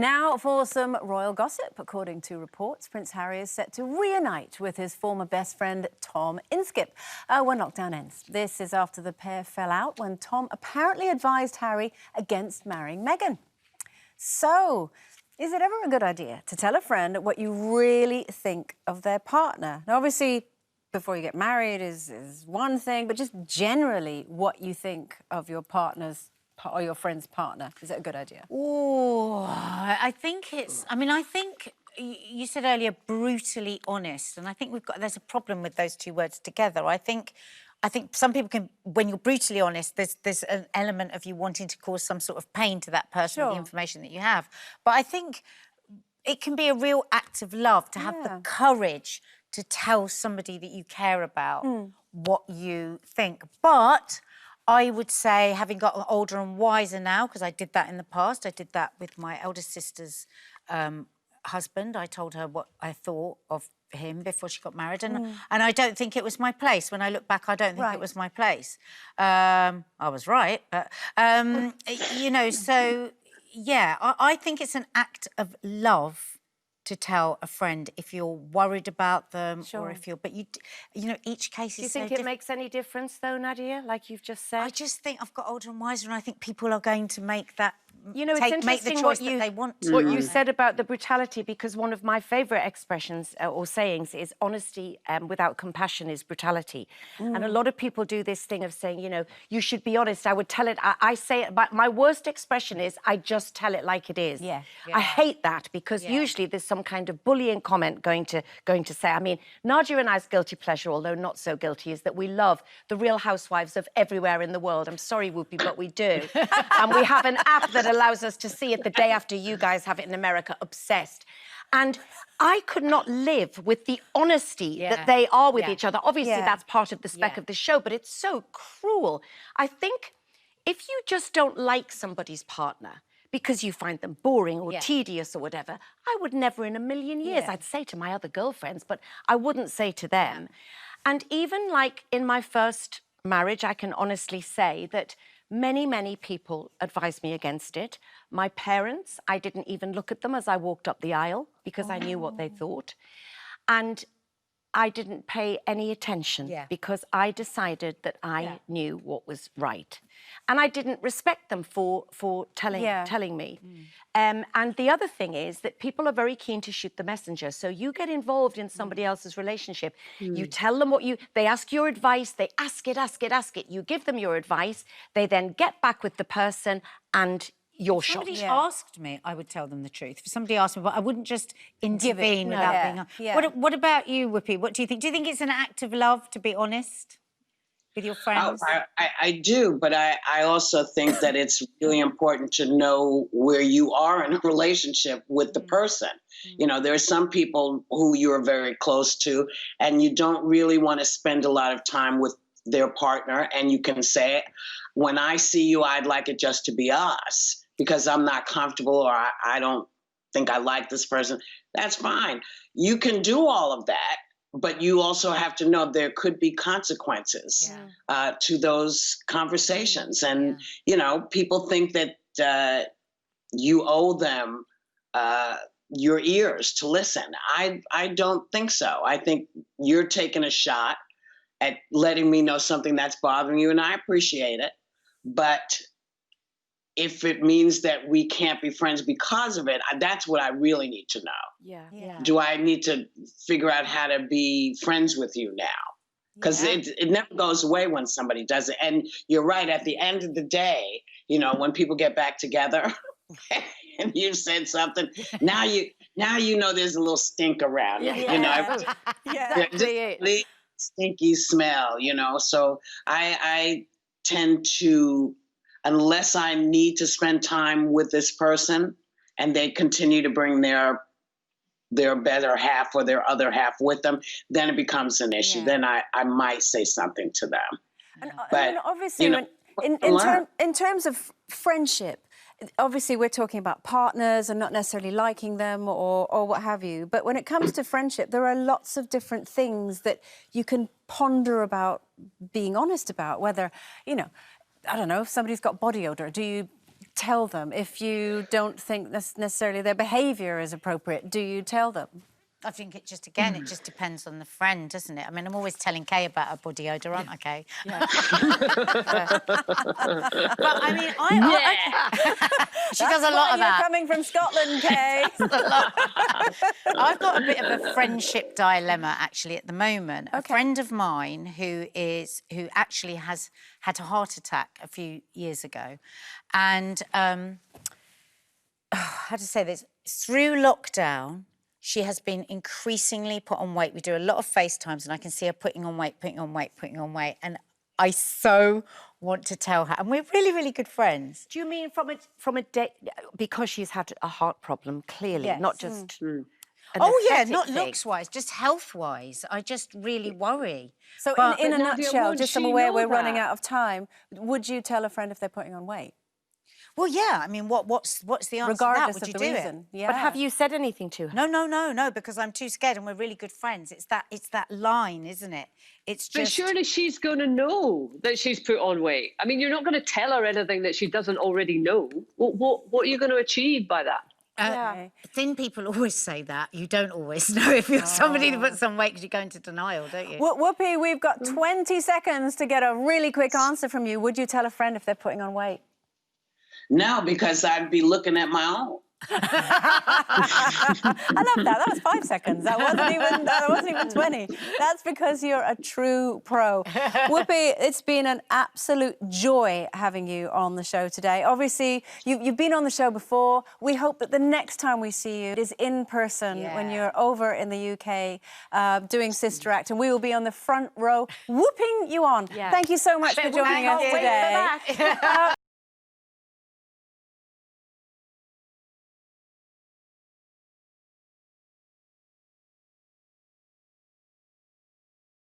Now for some royal gossip. According to reports, Prince Harry is set to reunite with his former best friend Tom Inskip when lockdown ends. This is after the pair fell out when Tom apparently advised Harry against marrying Meghan. So, is it ever a good idea to tell a friend what you really think of their partner? Now, obviously, before you get married is one thing, but just generally what you think of your partner's or your friend's partner. Is it a good idea? Oh, I think it's... I mean, I think you said earlier brutally honest, and I think there's a problem with those two words together. I think some people can, when you're brutally honest, there's an element of you wanting to cause some sort of pain to that person with the information that you have. But I think it can be a real act of love to have the courage to tell somebody that you care about what you think. But I would say, having gotten older and wiser now, because I did that in the past, I did that with my eldest sister's husband. I told her what I thought of him before she got married, and I don't think it was my place. When I look back, I don't think it was my place. I was right, but, you know, so, yeah, I think it's an act of love to tell a friend if you're worried about them or if you're... But, you know, each case is so different. Do you think it makes any difference, though, Nadia, like you've just said? I just think I've got older and wiser, and I think people are going to make that... You know, it's interesting make the choice that they want to. What you said about the brutality, because one of my favourite expressions or sayings is honesty without compassion is brutality. And a lot of people do this thing of saying, you know, you should be honest. I would tell it, I say it, but my worst expression is I just tell it like it is. Yeah. I hate that because usually there's some kind of bullying comment going to say. I mean, Nadia and I's guilty pleasure, although not so guilty, is that we love the Real Housewives of everywhere in the world. I'm sorry, Whoopi, but we do. And we have an app that allows us to see it the day after you guys have it in America, obsessed. And I could not live with the honesty that they are with each other. Obviously, that's part of the spec of the show, but it's so cruel. I think if you just don't like somebody's partner because you find them boring or tedious or whatever, I would never in a million years, I'd say to my other girlfriends, but I wouldn't say to them. And even like in my first marriage, I can honestly say that many, many people advised me against it. My parents, I didn't even look at them as I walked up the aisle because I knew what they thought. And I didn't pay any attention because I decided that I knew what was right. And I didn't respect them for telling me. And the other thing is that people are very keen to shoot the messenger. So you get involved in somebody else's relationship. You tell them they ask your advice, they ask it. You give them your advice. They then get back with the person and you're shocked. If somebody asked me, I would tell them the truth. If somebody asked me, but I wouldn't just intervene without being... What about you, Whoopi? What do you think? Do you think it's an act of love to be honest with your friends? I do, but I also think that it's really important to know where you are in a relationship with the person. You know, there are some people who you're very close to and you don't really want to spend a lot of time with their partner, and you can say, when I see you, I'd like it just to be us because I'm not comfortable or I don't think I like this person. That's fine. You can do all of that, but you also have to know there could be consequences to those conversations. And, you know, people think that you owe them your ears to listen. I don't think so. I think you're taking a shot at letting me know something that's bothering you, and I appreciate it. But if it means that we can't be friends because of it, that's what I really need to know. Do I need to figure out how to be friends with you now? Because it never goes away when somebody does it. And you're right, at the end of the day, you know, when people get back together and you've said something, now you know there's a little stink around it, you know. Stinky smell, you know. So I tend to, unless I need to spend time with this person and they continue to bring their better half or their other half with them, then it becomes an issue. Then I might say something to them. And obviously, you know, in terms of friendship, obviously we're talking about partners and not necessarily liking them or what have you. But when it comes to friendship, there are lots of different things that you can ponder about being honest about, whether, you know, I don't know, if somebody's got body odour, do you tell them if you don't think necessarily their behaviour is appropriate? Do you tell them? I think it just, again, it just depends on the friend, doesn't it? I mean, I'm always telling Kaye about her body odour, aren't I, Kaye? Yeah. But, I mean, she does a lot of that. You're coming from Scotland, Kaye. I've got a bit of a friendship dilemma, actually, at the moment. Okay. A friend of mine who actually has had a heart attack a few years ago. And, how to say this? Through lockdown, she has been increasingly put on weight. We do a lot of FaceTimes and I can see her putting on weight, putting on weight, putting on weight. And I so want to tell her. And we're really, really good friends. Do you mean from a day, because she's had a heart problem, clearly, Yes. not just... Oh, yeah, aesthetic not thing? looks-wise, just health-wise. I just really worry. So But- in a Nadia, nutshell, won't just I'm she aware know we're running that? out of time, would you tell a friend if they're putting on weight? Well, yeah, I mean, what's the answer to that? Regardless Would of you the do reason. it? Yeah. But have you said anything to her? No, because I'm too scared and we're really good friends. It's that line, isn't it? It's But just... surely she's going to know that she's put on weight. I mean, you're not going to tell her anything that she doesn't already know. What are you going to achieve by that? Yeah. Thin people always say that. You don't always know if you're somebody that puts on weight because you go into denial, don't you? Whoopi, we've got 20 seconds to get a really quick answer from you. Would you tell a friend if they're putting on weight? No, because I'd be looking at my own. I love that. That was 5 seconds. That wasn't even 20. That's because you're a true pro. Whoopi, it's been an absolute joy having you on the show today. Obviously, you've been on the show before. We hope that the next time we see you is in person when you're over in the UK doing Sister Act, and we will be on the front row whooping you on. Yeah. Thank you so much for joining us today.